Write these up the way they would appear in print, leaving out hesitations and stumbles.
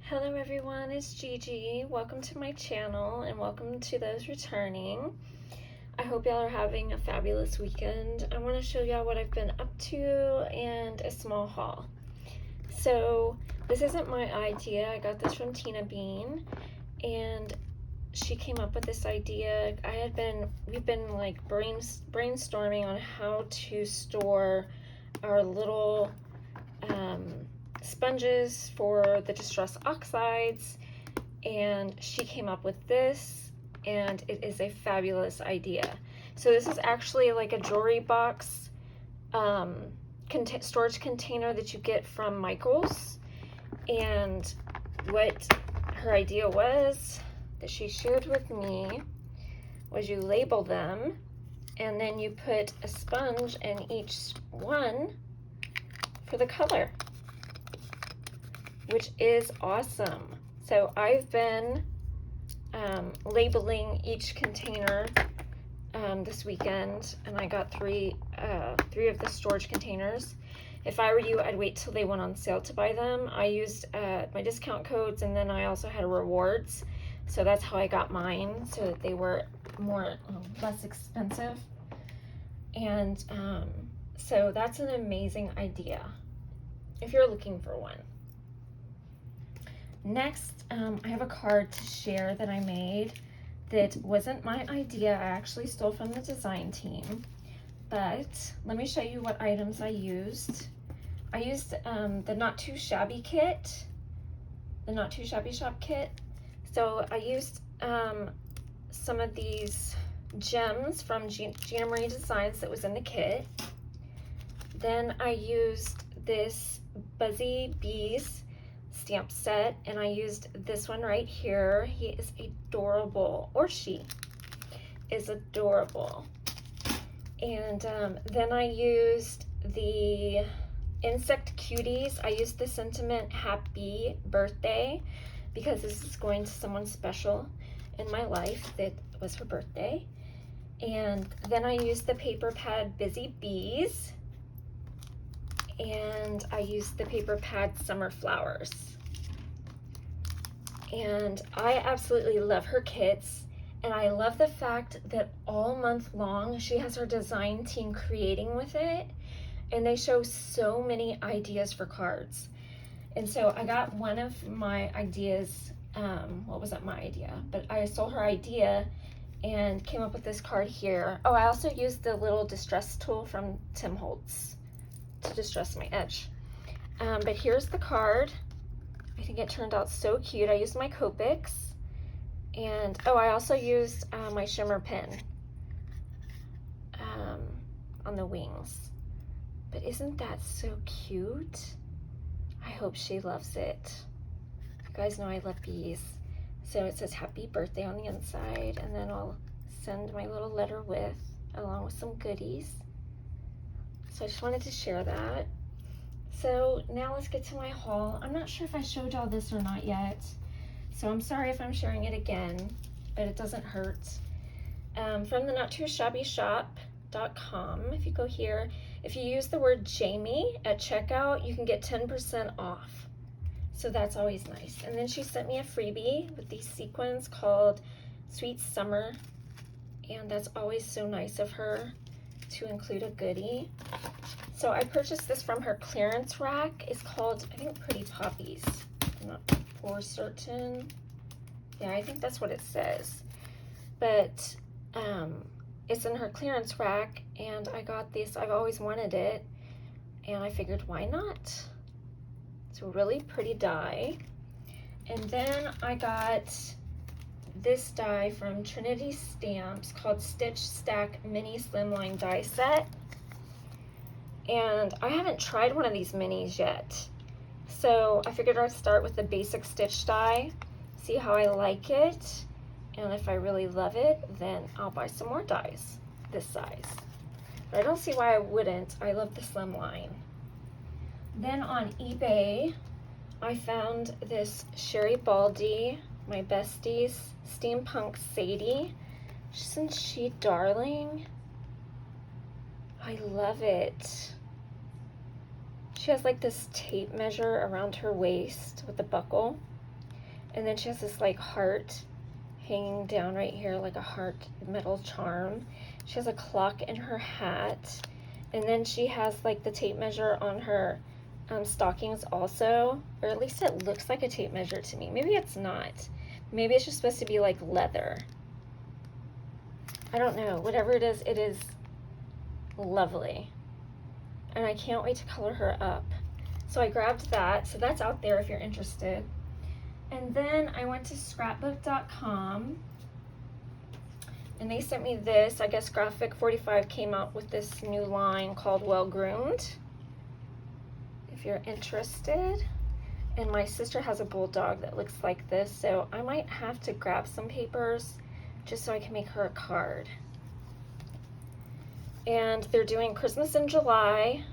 Hello everyone, it's Gigi. Welcome to my channel and welcome to those returning. I hope y'all are having a fabulous weekend. I want to show y'all what I've been up to and a small haul. So this isn't my idea. I got this from Tina Bean and she came up with this idea. We've been like brainstorming on how to store our little sponges for the Distress Oxides, and she came up with this, and it is a fabulous idea. So this is actually like a jewelry box storage container that you get from Michael's, and what her idea was that she shared with me was you label them and then you put a sponge in each one for the color, which is awesome. So I've been labeling each container this weekend, and I got three of the storage containers. If I were you, I'd wait till they went on sale to buy them. I used my discount codes, and then I also had rewards, so that's how I got mine, so that they were less expensive. And so that's an amazing idea if you're looking for one. Next, I have a card to share that I made that wasn't my idea. I actually stole from the design team, but let me show you what items I used. I used the Not2Shabby kit, the Not2ShabbyShop kit. So I used some of these gems from Gina Marie Designs that was in the kit. Then I used this Buzzy Bees stamp set, and I used this one right here. He is adorable, or she is adorable. And then I used the insect cuties. I used the sentiment happy birthday because this is going to someone special in my life that was her birthday. And then I used the paper pad Busy Bees, and I used the paper pad Summer Flowers. And I absolutely love her kits, and I love the fact that all month long she has her design team creating with it, and they show so many ideas for cards. And so I got one of my ideas, what wasn't my idea, but I stole her idea and came up with this card here. Oh, I also used the little distress tool from Tim Holtz to distress my edge. But here's the card. I think it turned out so cute. I used my Copics, and oh, I also used my shimmer pen on the wings. But isn't that so cute? I hope she loves it. You guys know I love bees. So it says happy birthday on the inside, and then I'll send my little letter along with some goodies. So I just wanted to share that. So now let's get to my haul. I'm not sure if I showed y'all this or not yet, so I'm sorry if I'm sharing it again, but it doesn't hurt. From the Not2ShabbyShop.com, if you go here, if you use the word Jamie at checkout, you can get 10% off. So that's always nice. And then she sent me a freebie with these sequins called Sweet Summer, and that's always so nice of her to include a goodie. So I purchased this from her clearance rack. It's called, I think, Pretty Poppies. I'm not for certain. Yeah, I think that's what it says. But it's in her clearance rack, and I got this. I've always wanted it, and I figured, why not? It's a really pretty die. And then I got this die from Trinity Stamps called Stitch Stack Mini Slimline Die Set. And I haven't tried one of these minis yet, so I figured I'd start with the basic stitch die, see how I like it, and if I really love it, then I'll buy some more dies this size. But I don't see why I wouldn't. I love the slimline. Then on eBay, I found this Sherry Baldy, my bestie's Steampunk Sadie. Isn't she darling? I love it. She has like this tape measure around her waist with a buckle. And then she has this like heart hanging down right here, like a heart metal charm. She has a clock in her hat. And then she has like the tape measure on her stockings also, or at least it looks like a tape measure to me. Maybe it's not. Maybe it's just supposed to be like leather. I don't know. Whatever it is lovely. And I can't wait to color her up. So I grabbed that. So that's out there if you're interested. And then I went to scrapbook.com and they sent me this. I guess Graphic 45 came out with this new line called Well Groomed, if you're interested. And my sister has a bulldog that looks like this, so I might have to grab some papers just so I can make her a card. And they're doing Christmas in July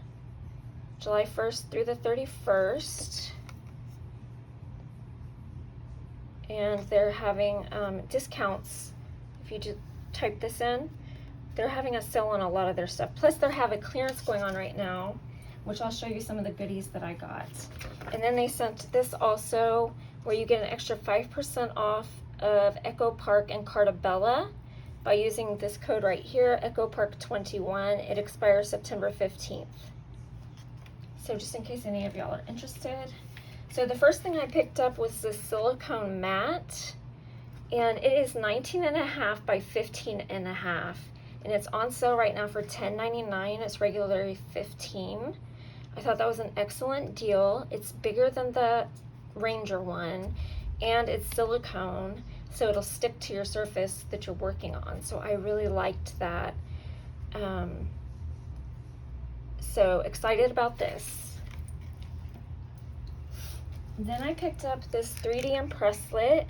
1st through the 31st. And they're having discounts. If you just type this in, they're having a sale on a lot of their stuff. Plus they have a clearance going on right now, which I'll show you some of the goodies that I got. And then they sent this also, where you get an extra 5% off of Echo Park and Carta by using this code right here, Echo Park 21. It expires September 15th. So just in case any of y'all are interested. So the first thing I picked up was this silicone mat, and it is 19.5 by 15.5, and it's on sale right now for $10.99. It's regularly $15. I thought that was an excellent deal. It's bigger than the Ranger one, and it's silicone, so it'll stick to your surface that you're working on. So I really liked that. So excited about this. Then I picked up this 3D impresslet.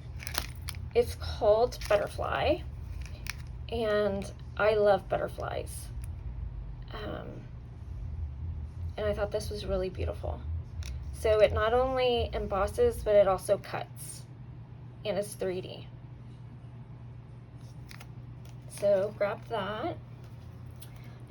It's called Butterfly, and I love butterflies. And I thought this was really beautiful. So it not only embosses, but it also cuts, and it's 3D. So grab that.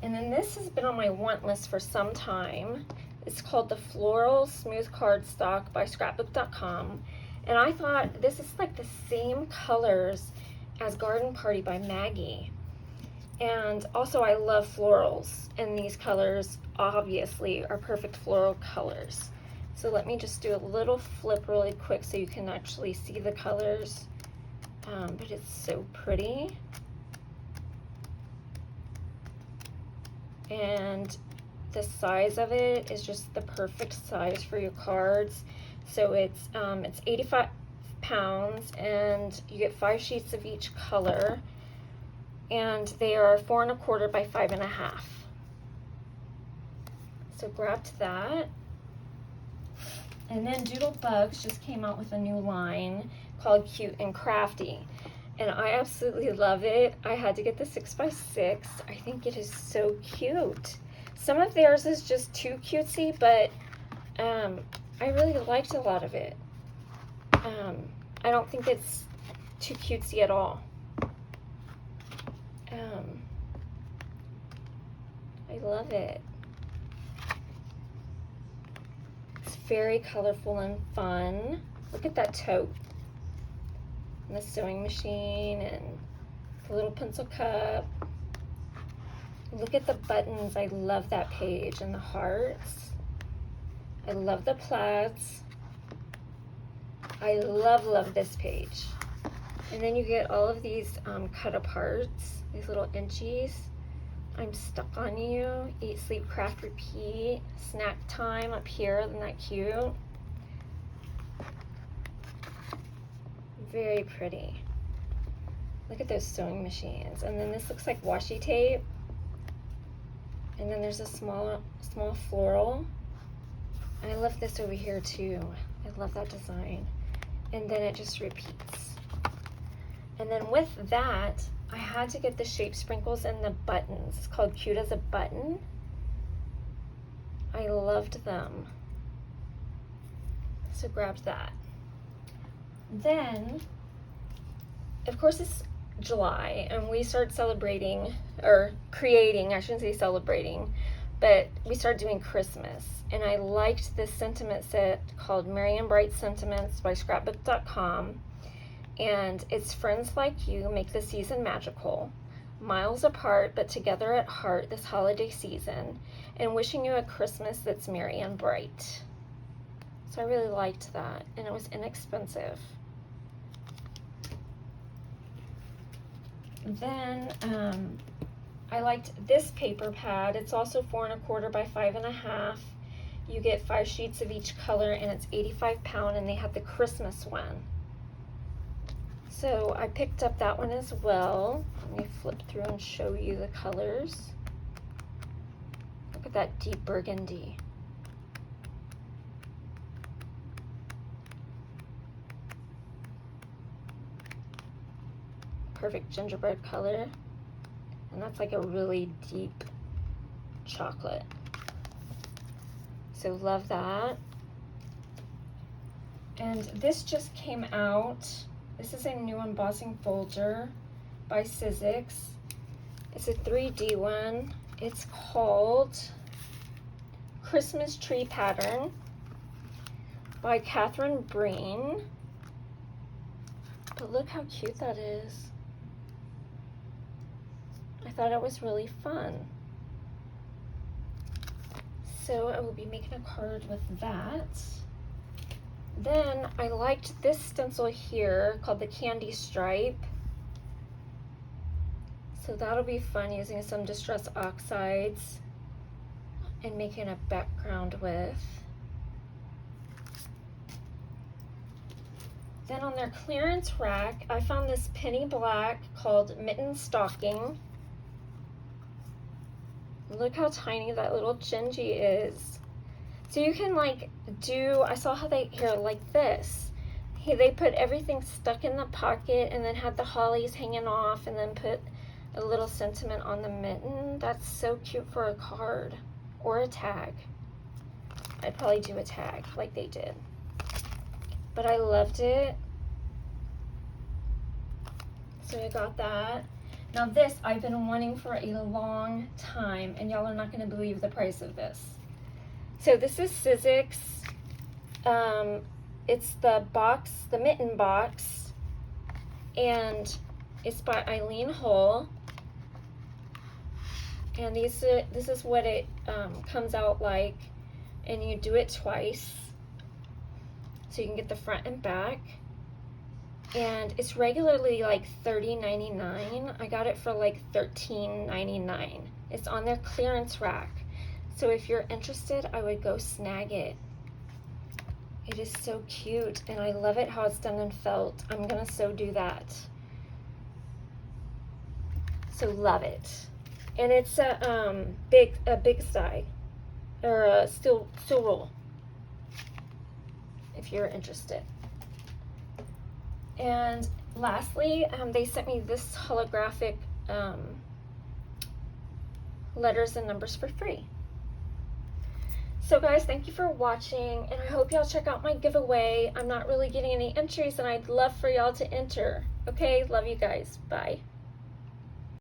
And then this has been on my want list for some time. It's called the Floral Smooth Cardstock by scrapbook.com. And I thought this is like the same colors as Garden Party by Maggie. And also I love florals, and these colors obviously are perfect floral colors. So let me just do a little flip really quick so you can actually see the colors. But it's so pretty. And the size of it is just the perfect size for your cards. So it's 85 pounds, and you get 5 sheets of each color, and they are 4 1/4 by 5 1/2. So grabbed that. And then Doodle Bugs just came out with a new line called Cute and Crafty, and I absolutely love it. I had to get the 6x6. I think it is so cute. Some of theirs is just too cutesy, but I really liked a lot of it. I don't think it's too cutesy at all. I love it. It's very colorful and fun. Look at that tote, and the sewing machine, and the little pencil cup. Look at the buttons. I love that page, and the hearts. I love the plaids. I love this page. And then you get all of these cut aparts, these little inchies. I'm Stuck on You, Eat, Sleep, Craft, Repeat, Snack Time up here. Isn't that cute? Very pretty. Look at those sewing machines. And then this looks like washi tape. And then there's a small floral. I love this over here too. I love that design. And then it just repeats. And then with that, I had to get the shape sprinkles and the buttons. It's called Cute as a Button. I loved them. So grabbed that. Then, of course, it's July, and we start celebrating, or creating, I shouldn't say celebrating, but we started doing Christmas, and I liked this sentiment set called Merry and Bright Sentiments by scrapbook.com, and it's friends like you make the season magical, miles apart but together at heart this holiday season, and wishing you a Christmas that's merry and bright. So I really liked that, and it was inexpensive. Then I liked this paper pad. It's also 4 1/4 by 5 1/2. You get 5 sheets of each color, and it's 85 pound, and they have the Christmas one. So I picked up that one as well. Let me flip through and show you the colors. Look at that deep burgundy. Perfect gingerbread color. And that's like a really deep chocolate. So love that. And this just came out. This is a new embossing folder by Sizzix. It's a 3D one. It's called Christmas Tree Pattern by Catherine Breen. But look how cute that is. I thought it was really fun. So I will be making a card with that. Then I liked this stencil here called the Candy Stripe. So that'll be fun using some Distress Oxides and making a background with. Then on their clearance rack, I found this penny black called Mitten Stocking. Look how tiny that little Gingy is. So you can like do, I saw how they, here like this. They put everything stuck in the pocket and then had the hollies hanging off and then put a little sentiment on the mitten. That's so cute for a card or a tag. I'd probably do a tag like they did. But I loved it. So I got that. Now this I've been wanting for a long time, and y'all are not going to believe the price of this. So this is Sizzix. It's the box, the mitten box, and it's by Eileen Hull. And this is what it comes out like, and you do it twice, so you can get the front and back. And it's regularly like $30.99. I got it for like $13.99. It's on their clearance rack. So if you're interested, I would go snag it. It is so cute, and I love it how it's done in felt. I'm gonna so do that. So love it. And it's a big side, or a steel roll, if you're interested. And lastly, they sent me this holographic letters and numbers for free. So guys, thank you for watching, and I hope y'all check out my giveaway. I'm not really getting any entries, and I'd love for y'all to enter. Okay, love you guys. Bye.